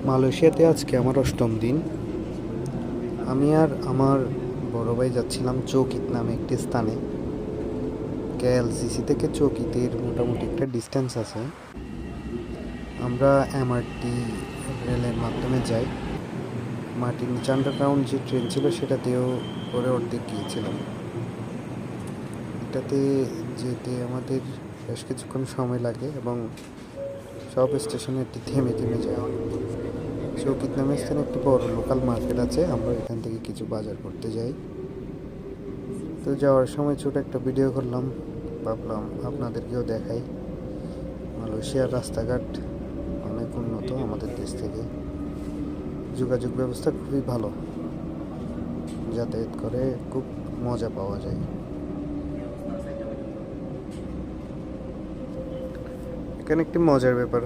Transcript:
মালয়েশিয়াতে আজকে আমার ৮ম দিন। আমি আর আমার বড় ভাই যাচ্ছিলাম চৌকিত নামে একটি স্থানে। কেএলসিসি থেকে চৌকিতের মোটামুটি একটা ডিস্টেন্স আছে। আমরা এমআরটি রেলের মাধ্যমে যাই। মার্টিন নিচে আন্ডারগ্রাউন্ড যে ট্রেন ছিল সেটাতেও করে অর্ধেক গিয়েছিলাম। এটাতে যেতে আমাদের বেশ কিছুক্ষণ সময় লাগে এবং সব স্টেশনে একটি থেমে থেমে যায়। চৌকিত নামের স্থানে একটি বড় লোকাল মার্কেট আছে, আমরা এখান থেকে কিছু বাজার করতে যাই। তো যাওয়ার সময় ছোট একটা ভিডিও করলাম, ভাবলাম আপনাদেরকেও দেখাই। মালয়েশিয়ার রাস্তাঘাট অনেক উন্নত আমাদের দেশ থেকে, যোগাযোগ ব্যবস্থা খুবই ভালো, যাতায়াত করে খুব মজা পাওয়া যায়। এখানে একটি মজার ব্যাপার